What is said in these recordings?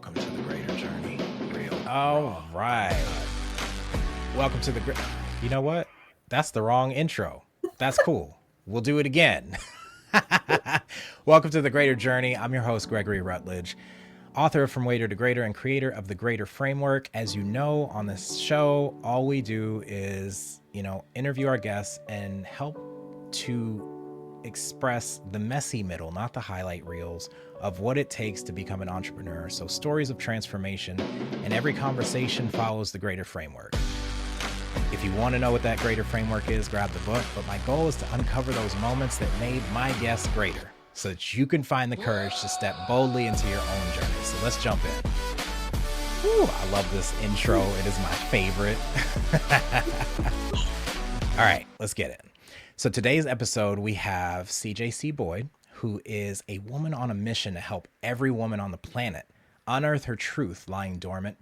Welcome to the greater journey. Real. All right. Welcome to the great. You know what? That's the wrong intro. That's cool. We'll do it again. Welcome to the greater journey. I'm your host, Gregory Rutledge, author of From Waiter to Greater and creator of the Greater Framework. As you know, on this show, all we do is, interview our guests and help to express the messy middle, not the highlight reels, of what it takes to become an entrepreneur. So stories of transformation, and every conversation follows the Greater Framework. If you want to know what that Greater Framework is, grab the book. But my goal is to uncover those moments that made my guests greater so that you can find the courage to step boldly into your own journey. So let's jump in. Whew, I love this intro. It is my favorite. All right, let's get it. So today's episode, we have CJ Boyd, who is a woman on a mission to help every woman on the planet unearth her truth lying dormant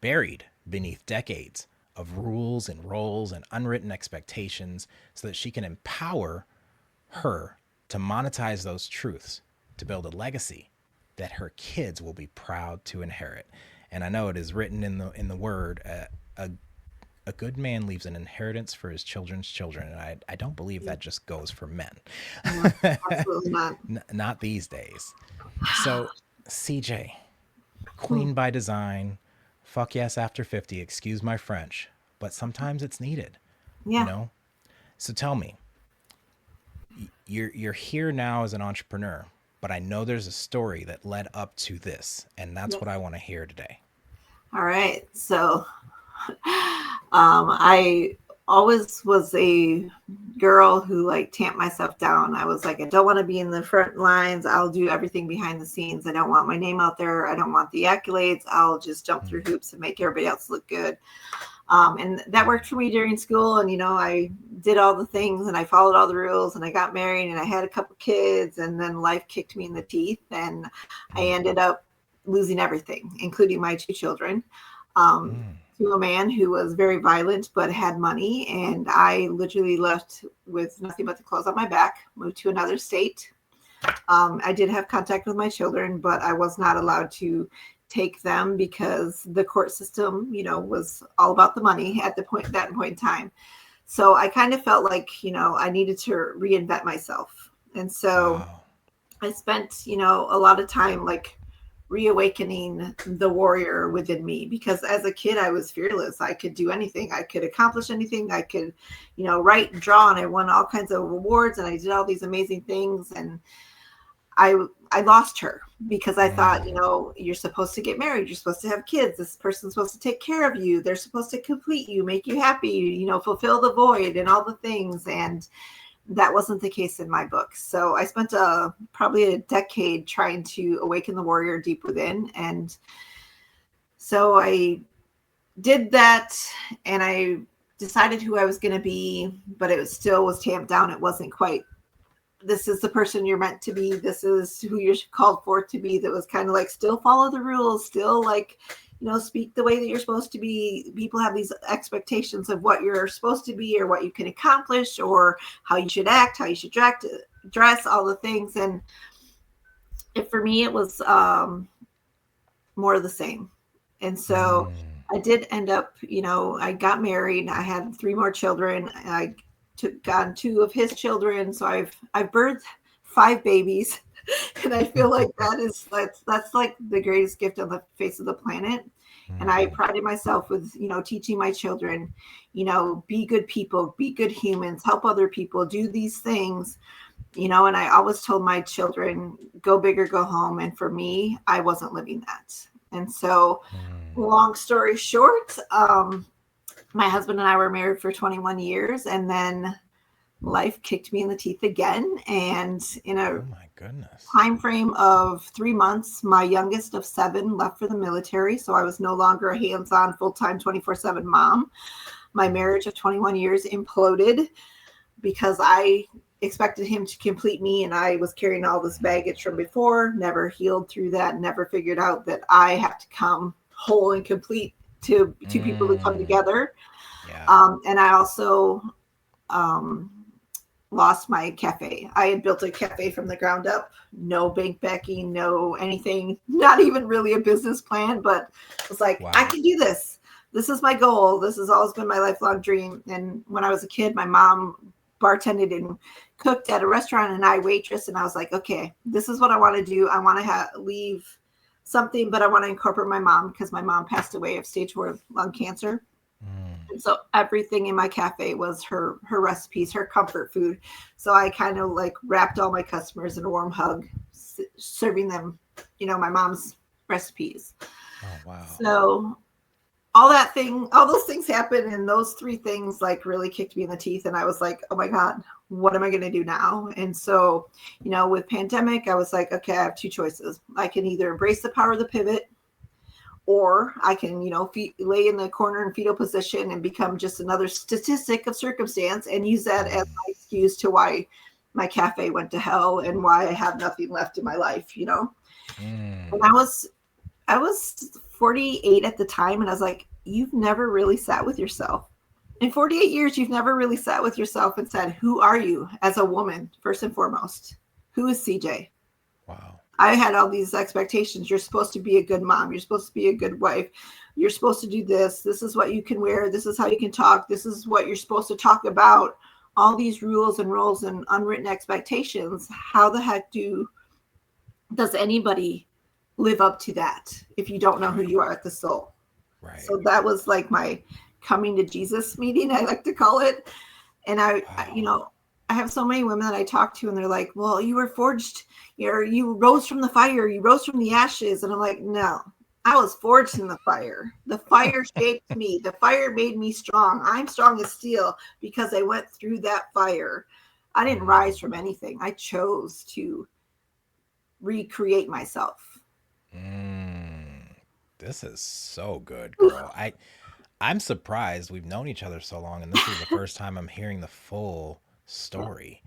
buried beneath decades of rules and roles and unwritten expectations, so that she can empower her to monetize those truths, to build a legacy that her kids will be proud to inherit. And I know it is written in the word, a good man leaves an inheritance for his children's children. And I don't believe that just goes for men. No, absolutely not. Not these days. So CJ, queen by design, fuck yes after 50, excuse my French, but sometimes it's needed, Yeah. So tell me, you're here now as an entrepreneur, but I know there's a story that led up to this, and that's what I want to hear today. All right. So I always was a girl who tamped myself down. I was like, I don't want to be in the front lines. I'll do everything behind the scenes. I don't want my name out there. I don't want the accolades. I'll just jump through hoops and make everybody else look good. And that worked for me during school. And, I did all the things and I followed all the rules and I got married and I had a couple kids, and then life kicked me in the teeth and I ended up losing everything, including my two children. To a man who was very violent but had money, and I literally left with nothing but the clothes on my back, moved to another state. I did have contact with my children, but I was not allowed to take them because the court system, was all about the money at that point in time. So I kind of felt like, I needed to reinvent myself. And so I spent, a lot of time reawakening the warrior within me, because as a kid I was fearless. I could do anything, I could accomplish anything, I could write and draw, and I won all kinds of awards and I did all these amazing things. And I lost her because I thought, you're supposed to get married, you're supposed to have kids, this person's supposed to take care of you, they're supposed to complete you, make you happy, fulfill the void and all the things. And that wasn't the case in my book. So I spent probably a decade trying to awaken the warrior deep within. And so I did that and I decided who I was going to be, but it still was tamped down. It wasn't quite, this is the person you're meant to be, this is who you're called for to be. That was kind of still follow the rules, still speak the way that you're supposed to be. People have these expectations of what you're supposed to be or what you can accomplish or how you should act, how you should dress, all the things. And for me, it was more of the same. And so I did end up, I got married. I had 3 more children. I took on 2 of his children. So I've birthed 5 babies. And I feel like that's the greatest gift on the face of the planet. And I prided myself with, teaching my children, be good people, be good humans, help other people, do these things, and I always told my children, go big or go home. And for me, I wasn't living that. And so long story short, my husband and I were married for 21 years, and then life kicked me in the teeth again. And in a time frame of 3 months, my youngest of 7 left for the military. So I was no longer a hands-on, full-time, 24/7 mom. My marriage of 21 years imploded because I expected him to complete me, and I was carrying all this baggage from before, never healed through that, never figured out that I have to come whole and complete to 2 people to come together. And I also lost my cafe. I had built a cafe from the ground up, no bank backing, no anything, not even really a business plan, but I was like, Wow. I can do this. This is my goal. This has always been my lifelong dream. And when I was a kid, my mom bartended and cooked at a restaurant, and I waitress, and I was like, okay, this is what I want to do. I want to leave something, but I want to incorporate my mom because my mom passed away of stage 4 lung cancer. And so everything in my cafe was her recipes, her comfort food. So I kind of like wrapped all my customers in a warm hug, serving them, my mom's recipes. Oh, wow. So all those things happened, and those 3 things like really kicked me in the teeth. And I was like, oh my God, what am I going to do now? And so, with pandemic, I was like, okay, I have 2 choices. I can either embrace the power of the pivot, or I can, lay in the corner in fetal position and become just another statistic of circumstance and use that as my excuse to why my cafe went to hell and why I have nothing left in my life, And I was 48 at the time, and I was like, you've never really sat with yourself. In 48 years, you've never really sat with yourself and said, who are you as a woman, first and foremost? Who is CJ? Wow. I had all these expectations. You're supposed to be a good mom. You're supposed to be a good wife. You're supposed to do this. This is what you can wear. This is how you can talk. This is what you're supposed to talk about. All these rules and roles and unwritten expectations. How the heck does anybody live up to that if you don't know who you are at the soul? Right. So that was like my coming to Jesus meeting, I like to call it. And I have so many women that I talk to, and they're like, well, you were forged, you rose from the fire, you rose from the ashes. And I'm like, no, I was forged in the fire. The fire shaped me. The fire made me strong. I'm strong as steel because I went through that fire. I didn't rise from anything. I chose to recreate myself. This is so good, girl. I'm surprised we've known each other so long, and this is the first time I'm hearing the full story.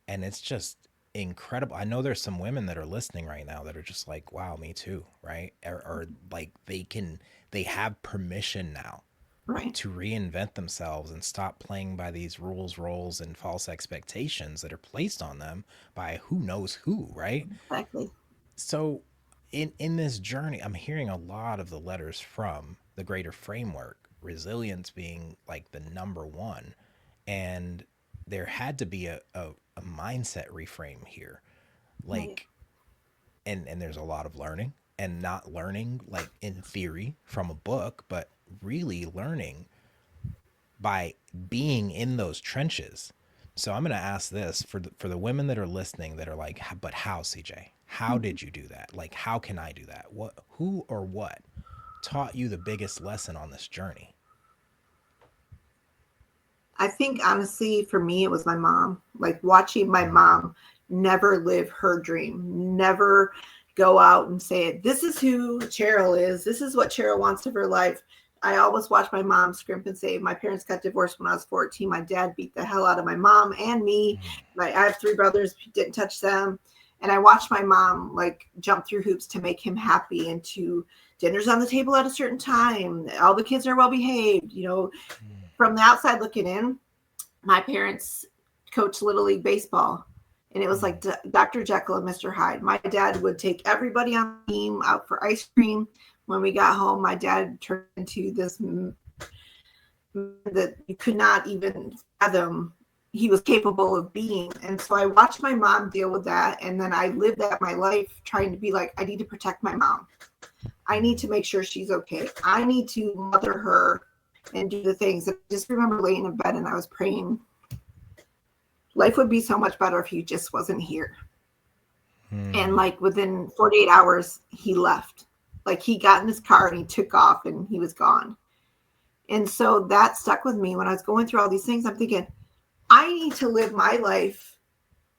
And it's just incredible. I know there's some women that are listening right now that are just like, wow, me too, right? Or like they have permission now Right. to reinvent themselves and stop playing by these rules, roles, and false expectations that are placed on them by who knows who, right? Exactly. So in this journey, I'm hearing a lot of the letters from the greater framework, resilience being like the number one. And there had to be a mindset reframe here. Like, and there's a lot of learning, and not learning like in theory from a book, but really learning by being in those trenches. So I'm going to ask this for the women that are listening that are like, but how, CJ? How did you do that? Like, how can I do that? Who or what taught you the biggest lesson on this journey? I think honestly, for me, it was my mom. Like watching my mom never live her dream, never go out and say, this is who Cheryl is. This is what Cheryl wants of her life. I always watch my mom scrimp and say, my parents got divorced when I was 14. My dad beat the hell out of my mom and me. I have 3 brothers, didn't touch them. And I watched my mom like jump through hoops to make him happy, and to dinner's on the table at a certain time. All the kids are well behaved. From the outside looking in, my parents coached Little League baseball, and it was like Dr. Jekyll and Mr. Hyde. My dad would take everybody on the team out for ice cream. When we got home, my dad turned into this that you could not even fathom he was capable of being. And so I watched my mom deal with that, and then I lived that my life trying to be like, I need to protect my mom. I need to make sure she's okay. I need to mother her and do the things. I just remember laying in bed and I was praying, life would be so much better if he just wasn't here. And like within 48 hours, he left. Like he got in his car and he took off and he was gone. And so that stuck with me when I was going through all these things. I'm thinking, I need to live my life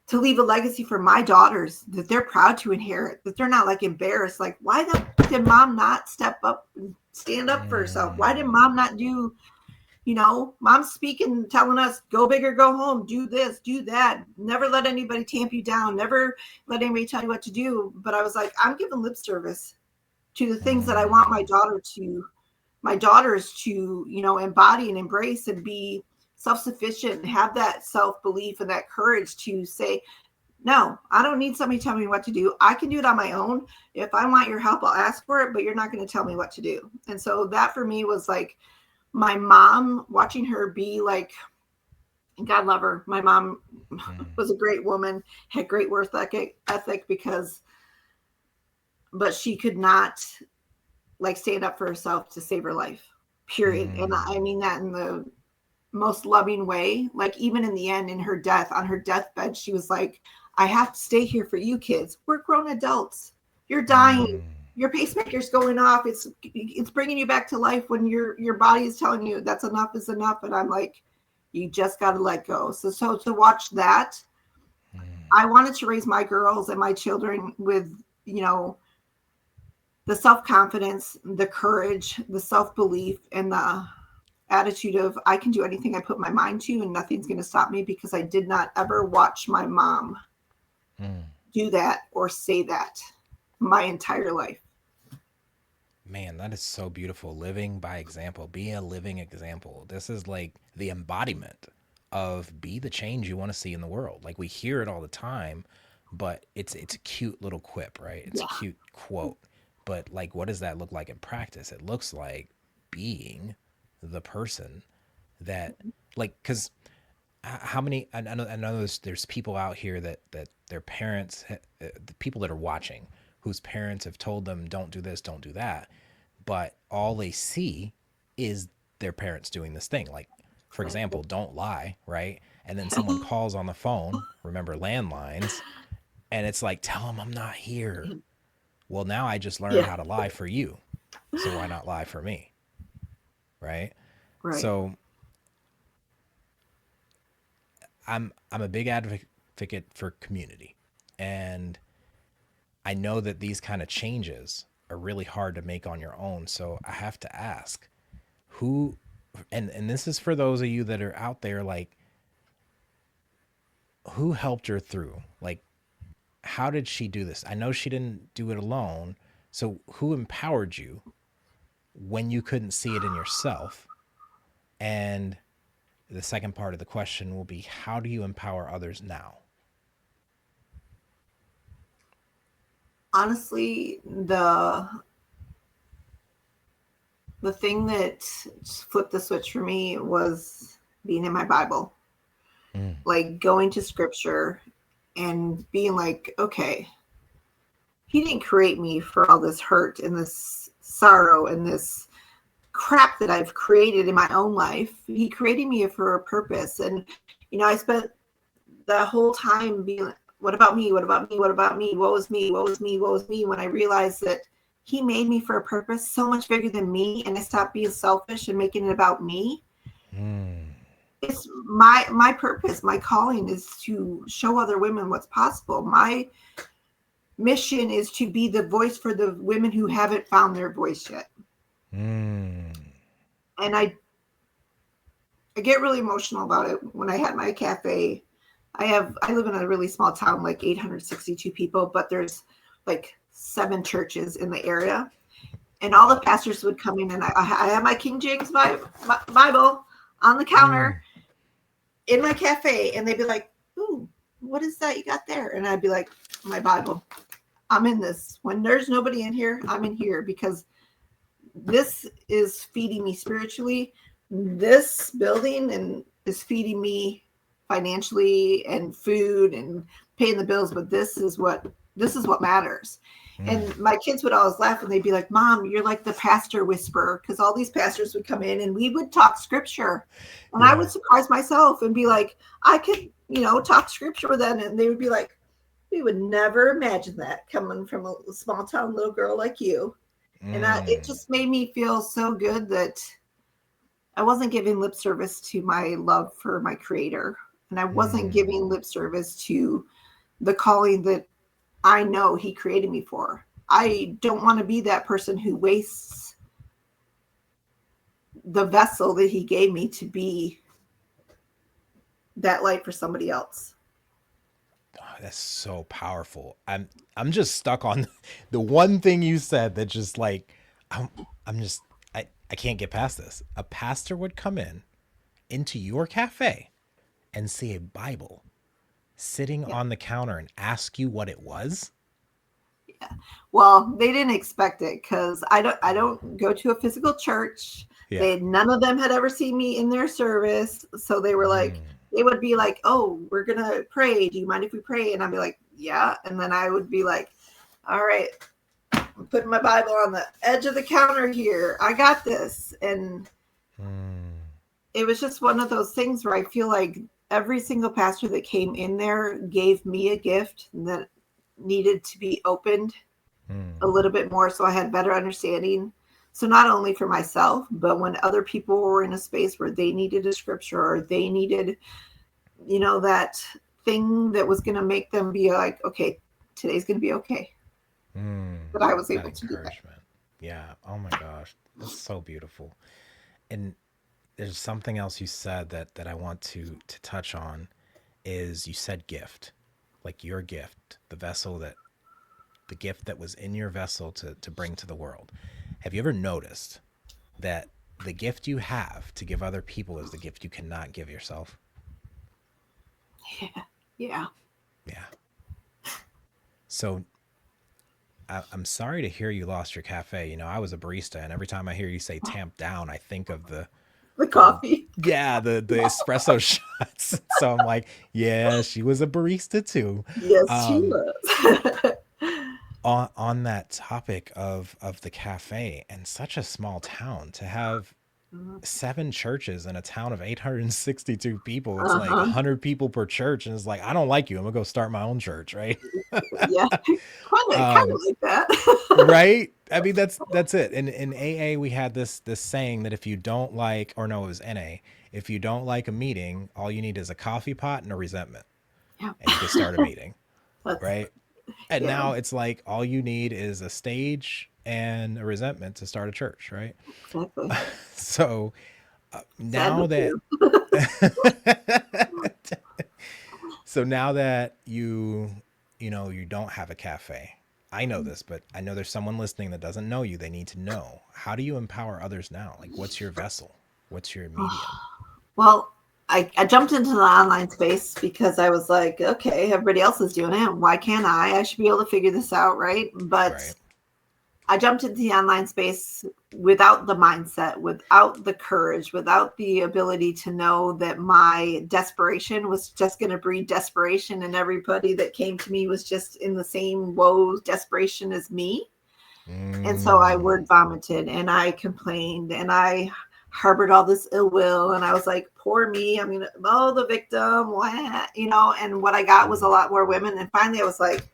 to leave a legacy for my daughters that they're proud to inherit, that they're not like embarrassed. Like, why did mom not step up and stand up for herself? Why did mom not do, mom's speaking, telling us, go big or go home, do this, do that. Never let anybody tamp you down. Never let anybody tell you what to do. But I was like, I'm giving lip service to the things that I want my daughters to, embody and embrace and be self-sufficient and have that self-belief and that courage to say, no, I don't need somebody to tell me what to do. I can do it on my own. If I want your help, I'll ask for it, but you're not going to tell me what to do. And so that for me was like my mom, watching her be like, God love her. My mom was a great woman, had great work ethic but she could not like stand up for herself to save her life, period. And I mean that in the most loving way. Like even in the end, in her death, on her deathbed, she was like, I have to stay here for you kids. We're grown adults. You're dying. Your pacemaker's going off. It's bringing you back to life when your body is telling you that's enough is enough. And I'm like, you just got to let go. So to watch that, I wanted to raise my girls and my children with, you know, the self-confidence, the courage, the self-belief, and the attitude of I can do anything I put my mind to and nothing's going to stop me, because I did not ever watch my mom do that or say that my entire life. Man, that is so beautiful. Living by example. Be a living example. This is like the embodiment of be the change you want to see in the world. Like we hear it all the time, but it's a cute little quip, right? It's a cute quote. But like what does that look like in practice? It looks like being the person that like, because how many I know there's people out here that their parents, the people that are watching whose parents have told them don't do this, don't do that, but all they see is their parents doing this thing. Like for example, don't lie, right? And then someone calls on the phone, remember landlines, and it's like, tell them I'm not here. Well, now I just learned how to lie for you, so why not lie for me, right? So I'm a big advocate for community, and I know that these kind of changes are really hard to make on your own. So I have to ask, who, and this is for those of you that are out there, like, who helped her through? Like, how did she do this? I know she didn't do it alone. So who empowered you when you couldn't see it in yourself? And the second part of the question will be, how do you empower others now? Honestly, the thing that flipped the switch for me was being in my Bible, like going to scripture and being like, okay, he didn't create me for all this hurt and this sorrow and this crap that I've created in my own life. He created me for a purpose. And, you know, I spent the whole time being like, what about me? What about me? What about me? What was me? What was me? What was me? When I realized that he made me for a purpose so much bigger than me, and I stopped being selfish and making it about me. It's my purpose, my calling is to show other women what's possible. My mission is to be the voice for the women who haven't found their voice yet. And I get really emotional about it. When I had my cafe, I live in a really small town, like 862 people, but there's like 7 churches in the area, and all the pastors would come in, and I have my King James Bible on the counter in my cafe, and they'd be like, "Ooh, what is that you got there?" And I'd be like, "My Bible. I'm in this. When there's nobody in here, I'm in here, because this is feeding me spiritually. This building and is feeding me financially and food and paying the bills, but this is what matters." And my kids would always laugh, and they'd be like, "Mom, you're like the pastor whisperer," because all these pastors would come in and we would talk scripture, and I would surprise myself and be like, I could, you know, talk scripture with them, and they would be like, "We would never imagine that coming from a small town little girl like you." And it just made me feel so good that I wasn't giving lip service to my love for my creator, and I wasn't giving lip service to the calling that I know he created me for. I don't want to be that person who wastes the vessel that he gave me to be that light for somebody else. Oh, that's so powerful. I'm just stuck on the one thing you said that just like I'm just I can't get past this. A pastor would come in into your cafe and see a Bible sitting Yeah. on the counter and ask you what it was? Yeah. Well, they didn't expect it because I don't go to a physical church. Yeah. None of them had ever seen me in their service. So they were like, Mm. they would be like, "Oh, we're gonna pray. Do you mind if we pray?" And I'd be like, "Yeah." And then I would be like, "All right, I'm putting my Bible on the edge of the counter here. I got this." And Mm. it was just one of those things where I feel like every single pastor that came in there gave me a gift that needed to be opened Mm. a little bit more so I had better understanding. So not only for myself, but when other people were in a space where they needed a scripture or they needed, that thing that was going to make them be like, okay, today's going to be okay. Mm. That I was That able to do that. encouragement. Yeah. Oh my gosh. That's so beautiful. And there's something else you said that I want to touch on is you said gift. Like your gift, the gift that was in your vessel to bring to the world. Have you ever noticed that the gift you have to give other people is the gift you cannot give yourself? Yeah. Yeah. Yeah. So I'm sorry to hear you lost your cafe. I was a barista, and every time I hear you say tamp down, I think of The the coffee. yeah, the espresso shots. So I'm like, yeah, she was a barista too. Yes, she Um, was. on that topic of the cafe, and such a small town to have seven churches in a town of 862 people. It's like Uh-huh. 100 people per church, and it's like, I don't like you, I'm gonna go start my own church, right? Yeah. Kind of um like that. right, I mean, that's it. In AA we had this saying that if you don't like, or no, it was NA, if you don't like a meeting, all you need is a coffee pot and a resentment, Yeah. and you can start a meeting, That's, right? And yeah, now it's like all you need is a stage and a resentment to start a church, right? exactly. So Sad now but that true. so now that you don't have a cafe, I know this, but I know there's someone listening that doesn't know you. They need to know, how do you empower others now? Like, what's your vessel? What's your medium? Well, I jumped into the online space because I was like, okay, everybody else is doing it. Why can't I? I should be able to figure this out, right? But Right. I jumped into the online space without the mindset, without the courage, without the ability to know that my desperation was just going to breed desperation, and everybody that came to me was just in the same woe, desperation as me. And so I Mm. word vomited and I complained and I harbored all this ill will. And I was like, poor me. I mean, oh, the victim, and what I got was a lot more women. And finally I was like,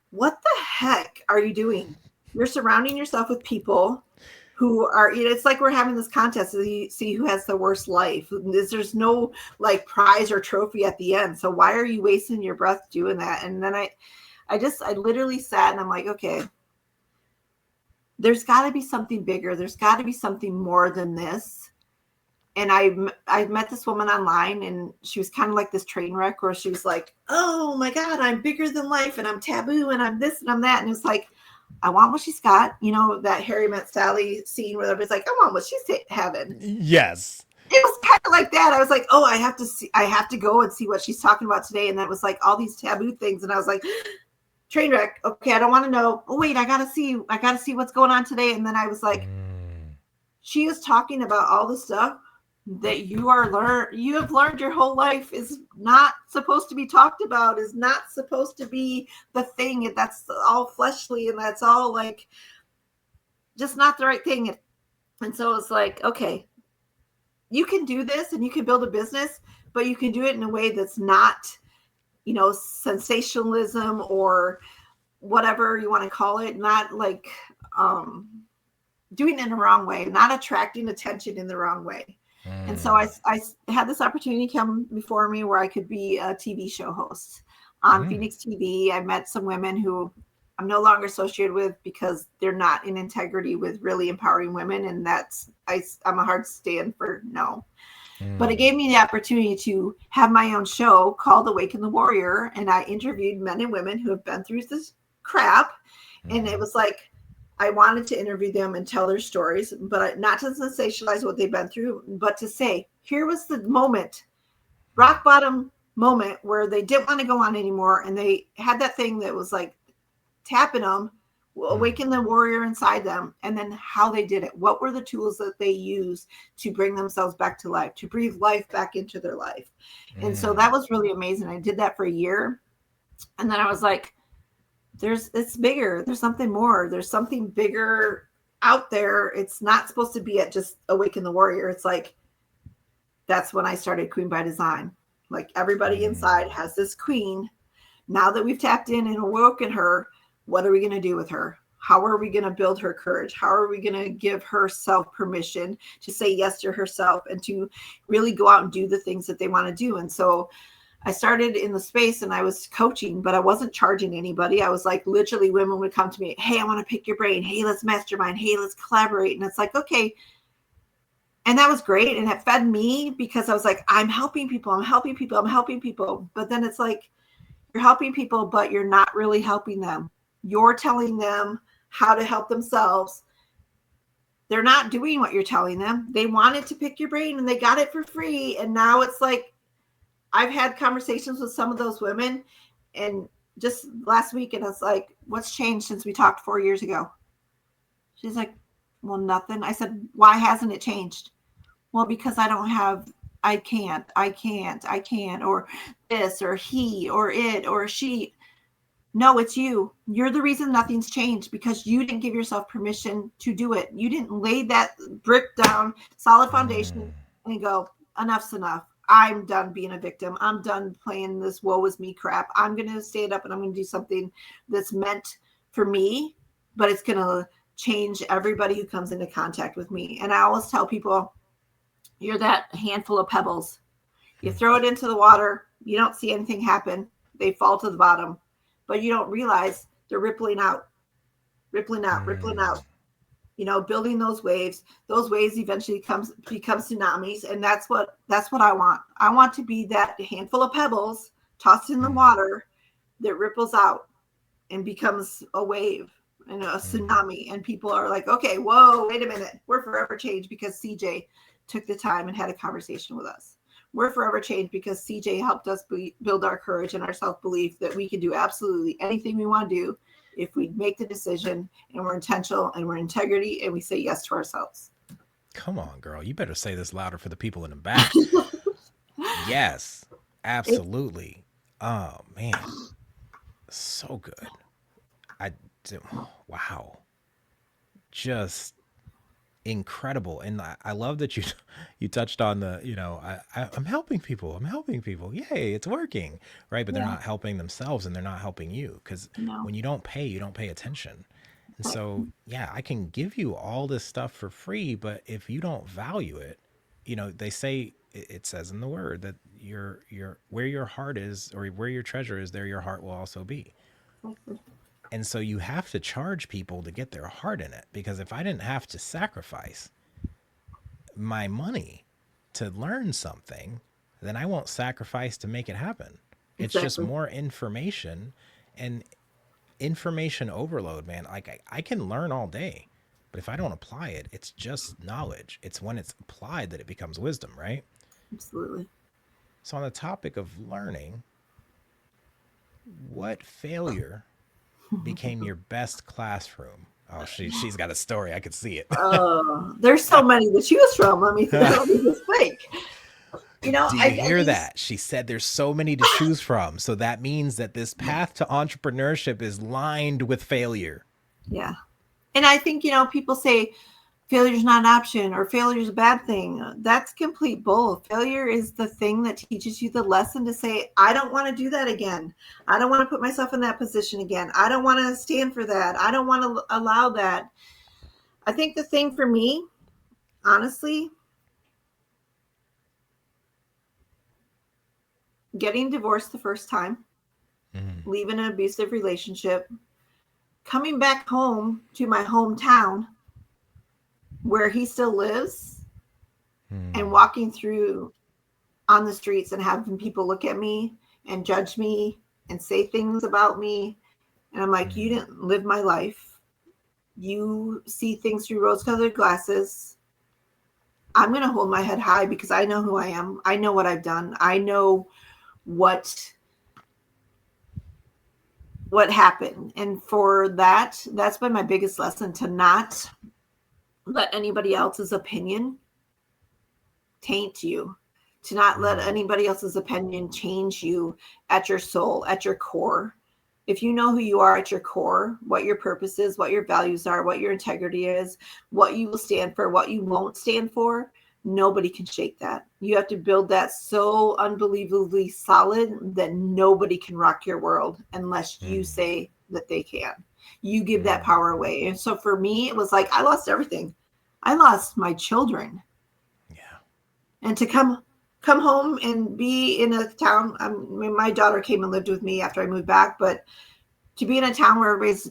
what the heck are you doing? You're surrounding yourself with people who are, it's like we're having this contest to see who has the worst life. There's no like prize or trophy at the end. So why are you wasting your breath doing that? And then I literally sat and I'm like, okay, there's got to be something bigger. There's got to be something more than this. And I met this woman online, and she was kind of like this train wreck where she was like, oh my God, I'm bigger than life, and I'm taboo, and I'm this and I'm that. And it's like, I want what she's got. That Harry Met Sally scene where everybody's like, I want what she's having. Yes. It was kind of like that. I was like, oh, I have to go and see what she's talking about today. And that was like all these taboo things. And I was like, train wreck. Okay, I don't want to know. Oh wait, I gotta see what's going on today. And then I was like, Mm. she is talking about all the stuff that you have learned your whole life is not supposed to be talked about, is not supposed to be the thing. That's all fleshly, and that's all like just not the right thing. And so it's like, okay, you can do this and you can build a business, but you can do it in a way that's not, sensationalism or whatever you want to call it, not like doing it in the wrong way, not attracting attention in the wrong way. And so Mm. I had this opportunity come before me where I could be a TV show host on Mm. Phoenix TV. I met some women who I'm no longer associated with because they're not in integrity with really empowering women. And I'm a hard stand for no. But it Mm. gave me the opportunity to have my own show called Awaken the Warrior. And I interviewed men and women who have been through this crap. And it Mhm. was like, I wanted to interview them and tell their stories, but not to sensationalize what they've been through, but to say, here was the moment, rock bottom moment, where they didn't want to go on anymore. And they had that thing that was like tapping them, awaken the warrior inside them, and then how they did it. What were the tools that they used to bring themselves back to life, to breathe life back into their life? And so that was really amazing. I did that for a year. And then I was like, it's bigger. There's something more. There's something bigger out there. It's not supposed to be at just Awaken the Warrior. It's like, that's when I started Queen by Design. Like, everybody inside has this queen. Now that we've tapped in and awoken her, what are we going to do with her? How are we going to build her courage? How are we going to give herself permission to say yes to herself and to really go out and do the things that they want to do? And so I started in the space and I was coaching, but I wasn't charging anybody. I was like, literally, women would come to me, hey, I want to pick your brain. Hey, let's mastermind. Hey, let's collaborate. And it's like, okay. And that was great. And it fed me because I was like, I'm helping people. I'm helping people. I'm helping people. But then it's like, you're helping people, but you're not really helping them. You're telling them how to help themselves. They're not doing what you're telling them. They wanted to pick your brain and they got it for free. And now it's like, I've had conversations with some of those women, and just last week, and it's like, what's changed since we talked 4 years ago? She's like, well, nothing. I said, why hasn't it changed? Well, because I can't, or this, or he, or it, or she. No, it's you. You're the reason nothing's changed, because you didn't give yourself permission to do it. You didn't lay that brick down, solid foundation, and go, enough's enough. I'm done being a victim. I'm done playing this woe is me crap. I'm going to stand up and I'm going to do something that's meant for me, but it's going to change everybody who comes into contact with me. And I always tell people, you're that handful of pebbles. You throw it into the water. You don't see anything happen. They fall to the bottom, but you don't realize they're rippling out, rippling out. You know, building those waves eventually become tsunamis. And that's what I want. I want to be that handful of pebbles tossed in the water that ripples out and becomes a wave and a tsunami. And people are like, okay, whoa, wait a minute. We're forever changed because CJ took the time and had a conversation with us. We're forever changed because CJ helped us build our courage and our self-belief that we can do absolutely anything we want to do if we make the decision and we're intentional and we're integrity and we say yes to ourselves. Come on, girl. You better say this louder for the people in the back. Yes, absolutely. Oh, man. So good. Wow. Just incredible. And I love that you touched on the, I'm helping people. Yay, it's working. Right. But they're not helping themselves and they're not helping you, because when you don't pay attention. And so, yeah, I can give you all this stuff for free, but if you don't value it, they say, it says in the word that your where your heart is, or where your treasure is, there your heart will also be. And so you have to charge people to get their heart in it, because if I didn't have to sacrifice my money to learn something, then I won't sacrifice to make it happen. It's just more information and information overload, man. Like I can learn all day, but if I don't apply it, it's just knowledge. It's when it's applied that it becomes wisdom, right? Absolutely. So on the topic of learning, what failure became your best classroom? Oh, she's got a story. I could see it. Oh, there's so many to choose from. Let me just think. Do you hear that? She said there's so many to choose from. So that means that this path to entrepreneurship is lined with failure. Yeah. And I think, people say failure is not an option or failure is a bad thing. That's complete bull. Failure is the thing that teaches you the lesson to say, I don't want to do that again. I don't want to put myself in that position again. I don't want to stand for that. I don't want to allow that. I think the thing for me, honestly, getting divorced the first time, leaving an abusive relationship, coming back home to my hometown where he still lives, and walking through on the streets and having people look at me and judge me and say things about me. And I'm like, you didn't live my life. You see things through rose-colored glasses. I'm going to hold my head high because I know who I am. I know what I've done. I know what happened. And for that, that's been my biggest lesson, to not let anybody else's opinion taint you, to not let anybody else's opinion change you at your soul, at your core. If you know who you are at your core, what your purpose is, what your values are, what your integrity is, what you will stand for, what you won't stand for, nobody can shake that. You have to build that so unbelievably solid that nobody can rock your world unless you say that they can. You give that power away. And so for me, it was like I lost everything. I lost my children. Yeah. And to come home and be in a town. My daughter came and lived with me after I moved back, but to be in a town where everybody's,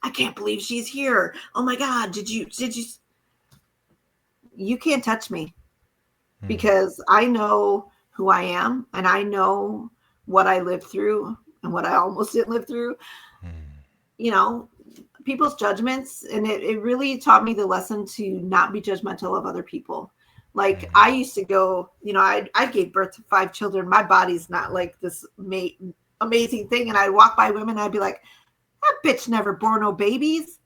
I can't believe she's here. Oh my God, did you? You can't touch me because I know who I am and I know what I lived through and what I almost didn't live through. You know, people's judgments, and it really taught me the lesson to not be judgmental of other people. Like I used to go, I gave birth to 5 children. My body's not like this amazing thing. And I'd walk by women and I'd be like, that bitch never bore no babies.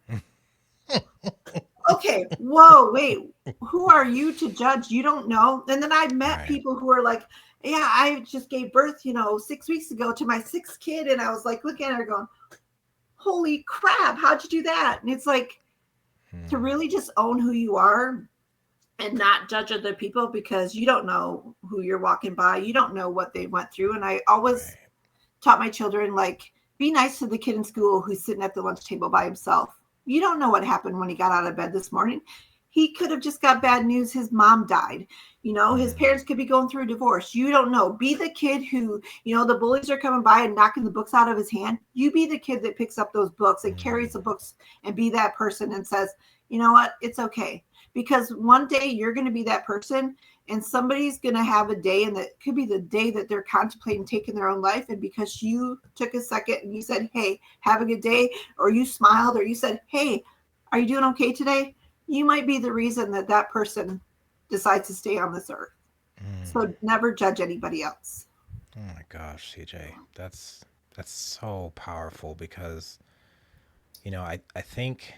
Okay, whoa, wait, who are you to judge? You don't know. And then I met people who are like, yeah, I just gave birth, 6 weeks ago to my 6th kid. And I was like, looking at her going, holy crap, how'd you do that? And it's like, to really just own who you are and not judge other people, because you don't know who you're walking by. You don't know what they went through. And I always taught my children, like, be nice to the kid in school who's sitting at the lunch table by himself. You don't know what happened when he got out of bed this morning. He could have just got bad news. His mom died. His parents could be going through a divorce. You don't know. Be the kid who, the bullies are coming by and knocking the books out of his hand. You be the kid that picks up those books and carries the books and be that person and says, you know what? It's okay. Because one day you're going to be that person and somebody's going to have a day, and that could be the day that they're contemplating taking their own life. And because you took a second and you said, hey, have a good day, or you smiled, or you said, hey, are you doing okay today? You might be the reason that that person decides to stay on this earth. So never judge anybody else. Oh my gosh, CJ, that's so powerful because, I think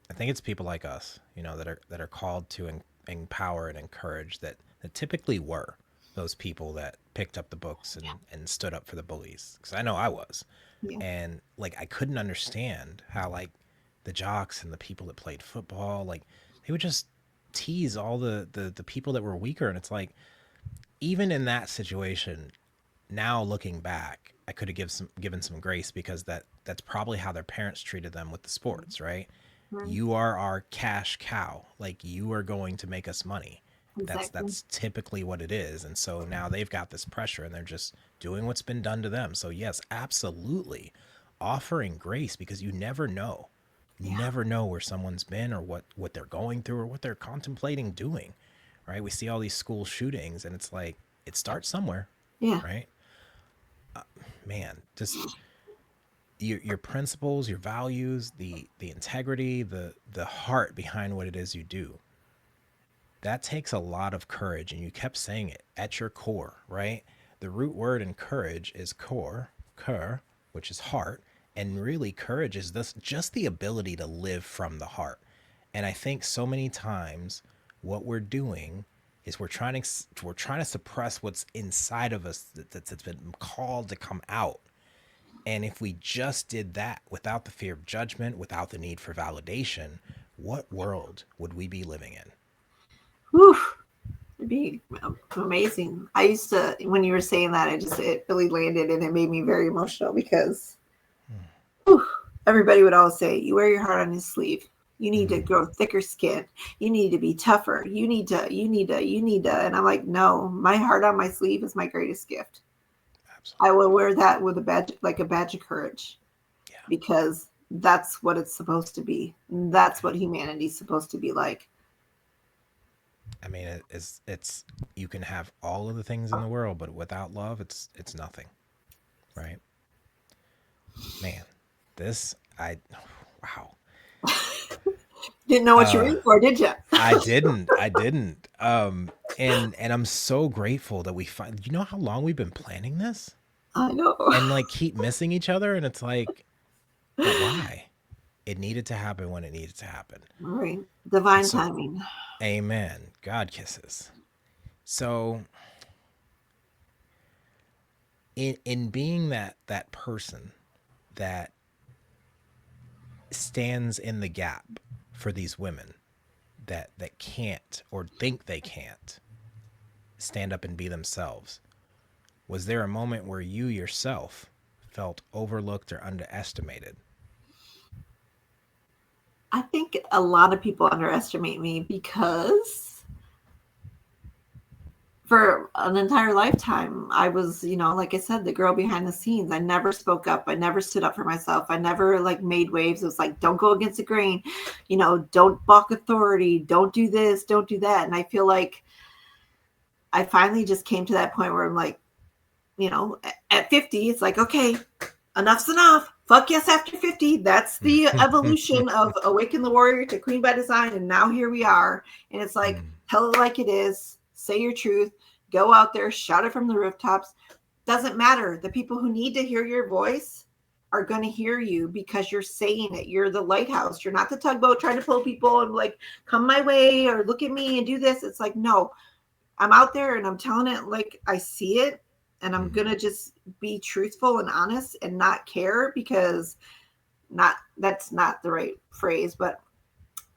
it's people like us, that are called to empower and encourage, that typically were those people that picked up the books and stood up for the bullies. Because I know I was. Yeah. And like I couldn't understand how like the jocks and the people that played football, like they would just tease all the people that were weaker. And it's like, even in that situation, now looking back, I could have given some grace because that's probably how their parents treated them with the sports, right? You are our cash cow. Like you are going to make us money. Exactly. That's typically what it is. And so now they've got this pressure and they're just doing what's been done to them. So yes, absolutely offering grace, because you never know. You never know where someone's been or what they're going through or what they're contemplating doing. Right? We see all these school shootings and it's like it starts somewhere. Yeah. Right? Man, just your principles, your values, the integrity, the heart behind what it is you do. That takes a lot of courage, and you kept saying it, at your core, right? The root word in courage is core, cur, which is heart, and really courage is this just the ability to live from the heart. And I think so many times what we're doing is we're trying to suppress what's inside of us that's been called to come out. And if we just did that without the fear of judgment, without the need for validation, what world would we be living in? Whew. It'd be amazing. I used to, when you were saying that, it really landed and it made me very emotional because whew, everybody would always say, you wear your heart on your sleeve. You need to grow thicker skin. You need to be tougher. You need to. And I'm like, no, my heart on my sleeve is my greatest gift. Absolutely. I will wear that with a badge, like a badge of courage, Yeah. because that's what it's supposed to be. That's what humanity's supposed to be like. I mean, it's you can have all of the things in the world, but without love, it's nothing, right? Man, this I wow. Didn't know what you were Uh, in for, did you? I didn't. And I'm so grateful that we find, you know how long we've been planning this I know. and like keep missing each other. And it's like, but why? It needed to happen when it needed to happen. Right. And Divine so, timing. amen. God kisses. So in being that person that stands in the gap for these women that can't or think they can't stand up and be themselves, was there a moment where you yourself felt overlooked or underestimated? I think a lot of people underestimate me because for an entire lifetime, I was, like I said, the girl behind the scenes. I never spoke up. I never stood up for myself. I never like made waves. It was like, don't go against the grain, don't balk authority. Don't do this. Don't do that. And I feel like I finally just came to that point where I'm like, at 50, it's like, okay, enough's enough. Fuck yes after 50. That's the evolution of Awaken the Warrior to Queen by Design. And now here we are. And it's like, Mm, tell it like it is. Say your truth. Go out there, shout it from the rooftops. Doesn't matter. The people who need to hear your voice are going to hear you because you're saying it. You're the lighthouse. You're not the tugboat trying to pull people and like, come my way or look at me and do this. It's like, no, I'm out there and I'm telling it like I see it. And I'm mm, going to just be truthful and honest and not care because that's not the right phrase, but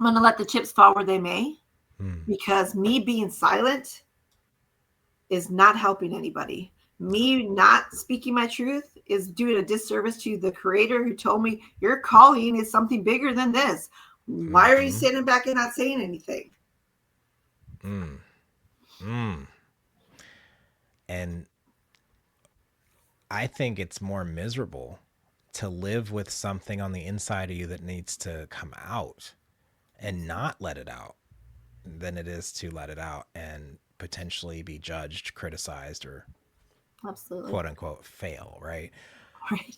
I'm going to let the chips fall where they may mm. because me being silent is not helping anybody. Me not speaking my truth is doing a disservice to the creator who told me your calling is something bigger than this. Why are you Mm-hmm. sitting back and not saying anything? Mm, mm. And I think it's more miserable to live with something on the inside of you that needs to come out and not let it out than it is to let it out and potentially be judged, criticized, or Absolutely. quote unquote fail, right? Right.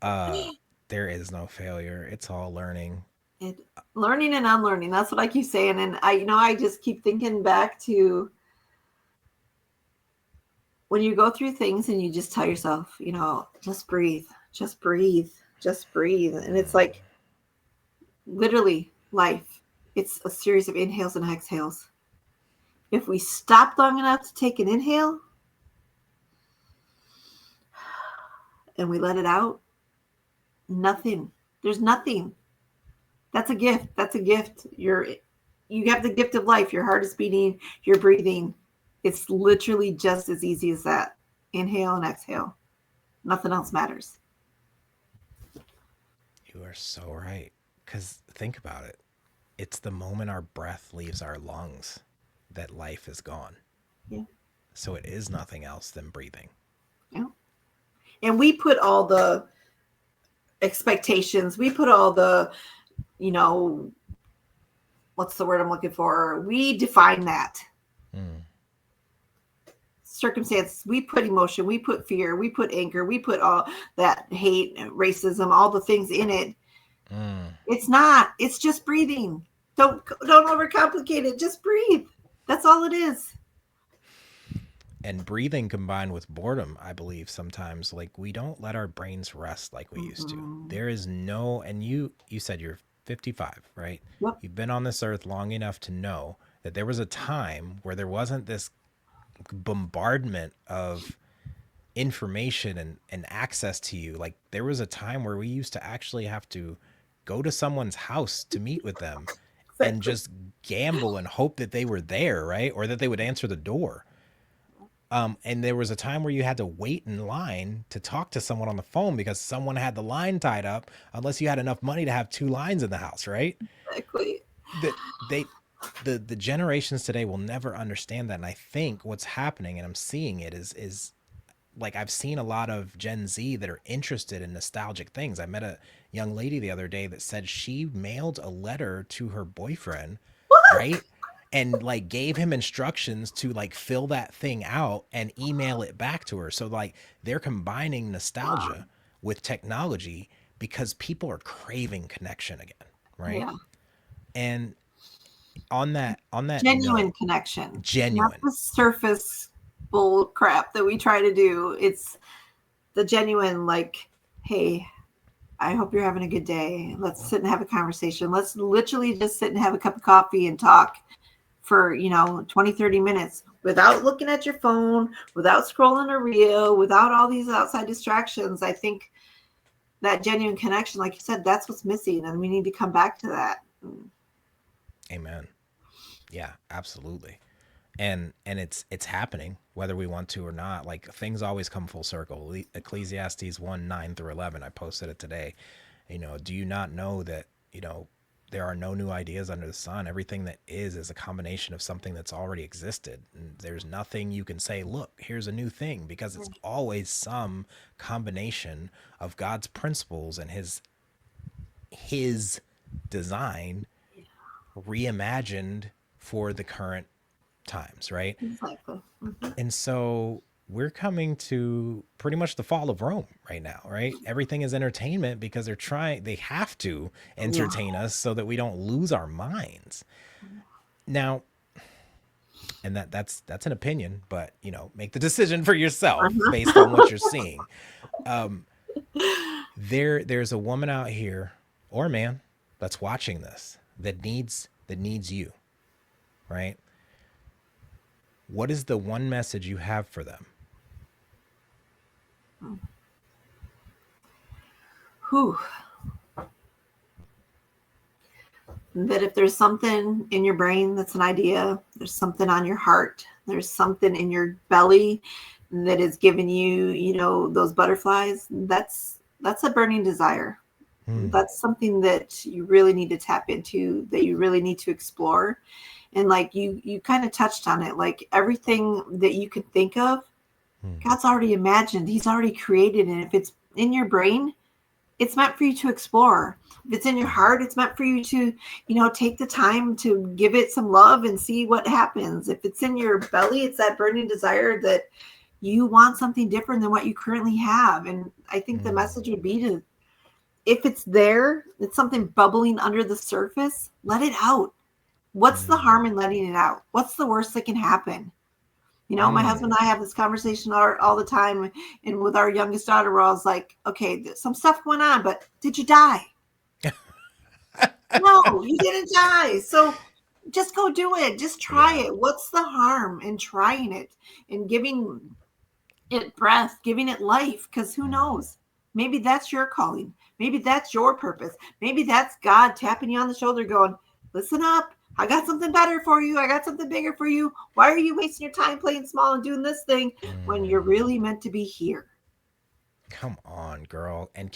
Uh there is no failure. It's all learning. It, learning and unlearning. That's what I keep saying. And I just keep thinking back to when you go through things and you just tell yourself, just breathe, just breathe, just breathe. And it's like literally life. It's a series of inhales and exhales. If we stop long enough to take an inhale and we let it out, nothing. There's nothing. That's a gift. That's a gift. You have the gift of life. Your heart is beating, you're breathing. It's literally just as easy as that. Inhale and exhale. Nothing else matters. You are so right. Because think about it. It's the moment our breath leaves our lungs that life is gone. Yeah. So it is nothing else than breathing. Yeah. And we put all the expectations, we put all the, you know, what's the word I'm looking for? We define that. Mm, Circumstance, we put emotion, we put fear, we put anger, we put all that hate, racism, all the things in it. mm. It's not. It's just breathing. Don't overcomplicate it. Just breathe. That's all it is. And breathing combined with boredom, I believe sometimes like we don't let our brains rest like we used to. Mm-mm. There is no, and you said you're 55, right? Yep. You've been on this earth long enough to know that there was a time where there wasn't this bombardment of information and access to you. Like there was a time where we used to actually have to go to someone's house to meet with them and Exactly. just gamble and hope that they were there, right? Or that they would answer the door. And there was a time where you had to wait in line to talk to someone on the phone because someone had the line tied up, unless you had enough money to have two lines in the house, right? Exactly. That they the generations today will never understand that. And I think what's happening, and I'm seeing it, is like I've seen a lot of Gen Z that are interested in nostalgic things. I met a young lady the other day that said she mailed a letter to her boyfriend, What? right? And like gave him instructions to like fill that thing out and email it back to her. So like they're combining Wow. nostalgia with technology because people are craving connection again, right? Yeah. And on that Genuine note, connection, not genuine. the surface bull crap that we try to do. It's the genuine, like, hey, I hope you're having a good day. Let's sit and have a conversation. Let's literally just sit and have a cup of coffee and talk for, 20, 30 minutes without looking at your phone, without scrolling a reel, without all these outside distractions. I think that genuine connection, like you said, that's what's missing. And we need to come back to that. Amen. Yeah, absolutely. And it's happening whether we want to or not. Like things always come full circle. Ecclesiastes 1:9-11. I posted it today. Do you not know that, there are no new ideas under the sun? Everything that is a combination of something that's already existed. And there's nothing you can say, look, here's a new thing, because it's always some combination of God's principles and his design reimagined for the current times, right? Exactly. Mm-hmm. And so we're coming to pretty much the fall of Rome right now, right? Everything is entertainment because they have to Yeah. entertain us so that we don't lose our minds. Now, and that's an opinion, but make the decision for yourself based on what you're seeing. There's a woman out here or man that's watching this that needs you, right? What is the one message you have for them? Whew. That if there's something in your brain that's an idea, there's something on your heart, there's something in your belly that is giving you, those butterflies, that's a burning desire. That's something that you really need to tap into, that you really need to explore. And like you kind of touched on it, like everything that you can think of, God's already imagined, he's already created. And if it's in your brain, it's meant for you to explore. If it's in your heart, it's meant for you to, take the time to give it some love and see what happens. If it's in your belly, it's that burning desire that you want something different than what you currently have. And I think the message would be to, if it's there, it's something bubbling under the surface, let it out. What's the harm in letting it out? What's the worst that can happen? My husband and I have this conversation all the time. And with our youngest daughter, we're always like, okay, some stuff went on, but did you die? No, you didn't die. So just go do it. Just try it. What's the harm in trying it and giving it breath, giving it life? Because who knows? Maybe that's your calling. Maybe that's your purpose. Maybe that's God tapping you on the shoulder going, listen up. I got something better for you. I got something bigger for you. Why are you wasting your time playing small and doing this thing when you're really meant to be here? Come on, girl. And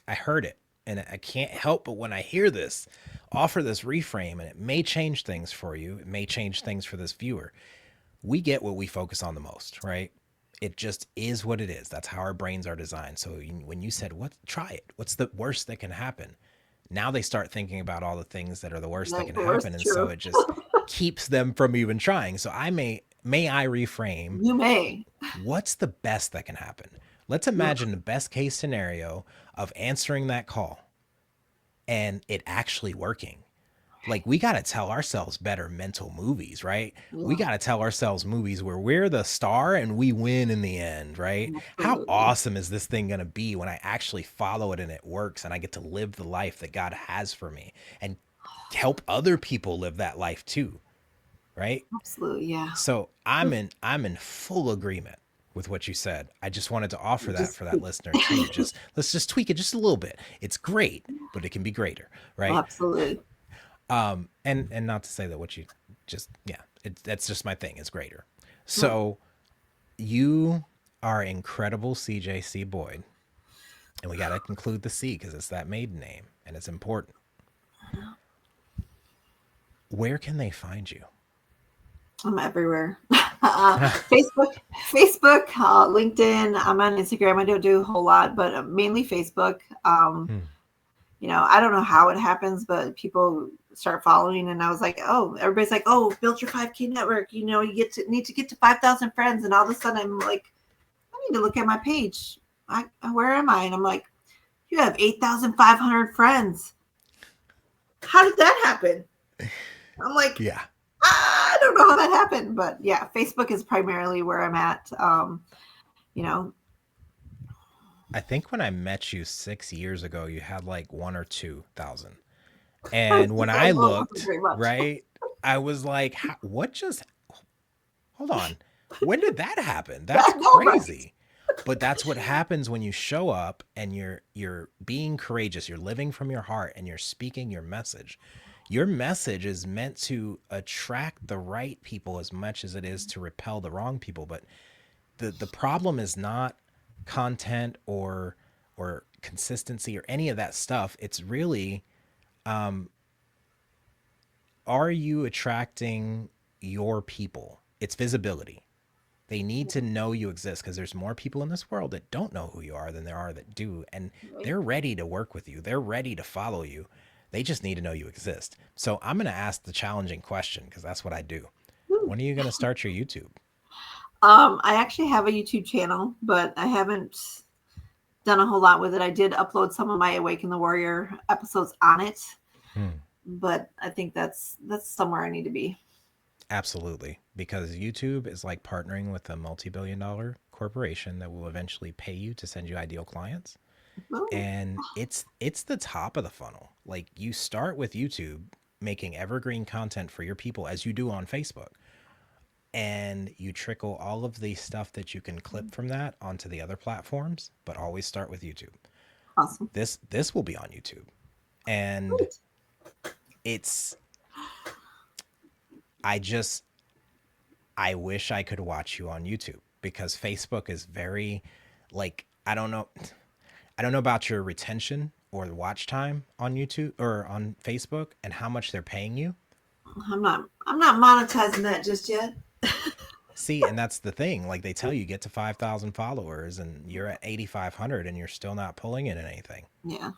I heard it, and I can't help but when I hear this, offer this reframe, and it may change things for you. It may change things for this viewer. We get what we focus on the most, right? It just is what it is. That's how our brains are designed. So when you said, try it. What's the worst that can happen? Now they start thinking about all the things that are the worst that can happen. And so it just keeps them from even trying. So may I reframe? You may. What's the best that can happen? Let's imagine the best case scenario of answering that call and it actually working. Like, we got to tell ourselves better mental movies, right? We got to tell ourselves movies where we're the star and we win in the end, right? How awesome is this thing going to be when I actually follow it and it works and I get to live the life that God has for me and help other people live that life too, right? Absolutely, yeah. So I'm in full agreement with what you said. I just wanted to offer that for that listener too. Let's just tweak it just a little bit. It's great, but it can be greater, right? Absolutely. And not to say that what you just, that's just my thing. It's greater. So you are incredible, CJ C. Boyd. And we got to conclude the C because it's that maiden name and it's important. Where can they find you? I'm everywhere. Facebook, LinkedIn. I'm on Instagram. I don't do a whole lot, but mainly Facebook. I don't know how it happens, but people start following, and I was like, oh, everybody's like, oh, build your 5K network. You need to get to 5,000 friends, and all of a sudden, I'm like, I need to look at my page. Where am I? And I'm like, you have 8,500 friends. how did that happen? I'm like, Yeah. I don't know how that happened, but yeah, Facebook is primarily where I'm at. You know, I think when I met you 6 years ago, you had like 1 or 2 thousand. I And when think I well, wasn't looked, very much. right, I was like, what just, hold on. When did that happen? That's I know, right? crazy. But that's what happens when you show up and you're being courageous, you're living from your heart and you're speaking your message. Your message is meant to attract the right people as much as it is to repel the wrong people. But the problem is not content or consistency or any of that stuff. It's really, are you attracting your people? It's visibility. They need to know you exist because there's more people in this world that don't know who you are than there are that do. And Right. they're ready to work with you. They're ready to follow you. They just need to know you exist. So I'm going to ask the challenging question because that's what I do. Hmm. When are you going to start your YouTube? I actually have a YouTube channel, but I haven't done a whole lot with it. I did upload some of my Awaken the Warrior episodes on it, Hmm. but I think that's somewhere I need to be. Absolutely. Because YouTube is like partnering with a multi-billion-dollar corporation that will eventually pay you to send you ideal clients. Oh, And it's the top of the funnel. Like you start with YouTube making evergreen content for your people as you do on Facebook. And you trickle all of the stuff that you can clip from that onto the other platforms, but always start with YouTube. awesome. This will be on YouTube. And Great. it's I just I wish I could watch you on YouTube because Facebook is very like I don't know about your retention or the watch time on YouTube or on Facebook and how much they're paying you. I'm not monetizing that just yet. See, and that's the thing. Like they tell you get to 5,000 followers and you're at 8,500 and you're still not pulling in anything. Yeah.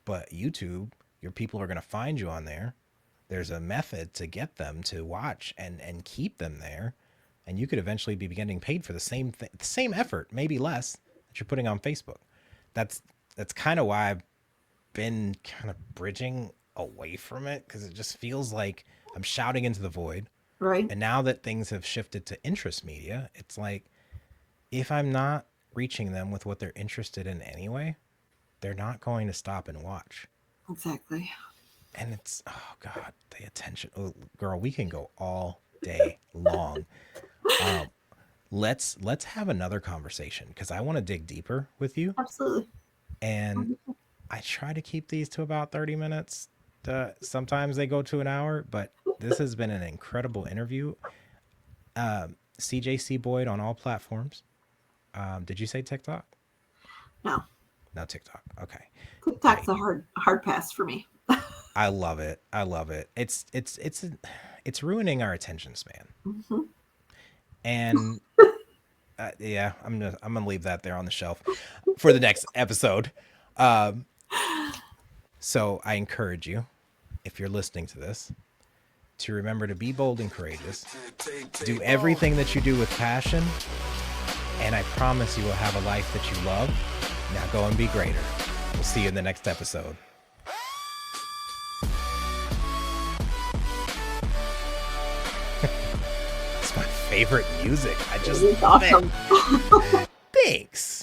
But YouTube, your people are going to find you on there. There's a method to get them to watch and keep them there. And you could eventually be getting paid for the same effort, maybe less that you're putting on Facebook. That's that's kind of why I've been kind of bridging away from it because it just feels like I'm shouting into the void. Right. And now that things have shifted to interest media, it's like if I'm not reaching them with what they're interested in anyway, they're not going to stop and watch. Exactly. And it's oh god, the attention. Oh, girl, we can go all day long. Um, let's have another conversation because I want to dig deeper with you. Absolutely. And I try to keep these to about 30 minutes. Sometimes they go to an hour, but this has been an incredible interview. CJC Boyd on all platforms. Did you say TikTok? No, No, TikTok. Okay. TikTok's Great. a hard pass for me. I love it. I love it. It's ruining our attention span. Mhm. And yeah, I'm gonna leave that there on the shelf for the next episode. Um, so I encourage you, if you're listening to this, to remember to be bold and courageous. Do everything that you do with passion, and I promise you will have a life that you love. Now go and be greater. We'll see you in the next episode. It's my favorite music. I just It's love awesome. it. Thanks.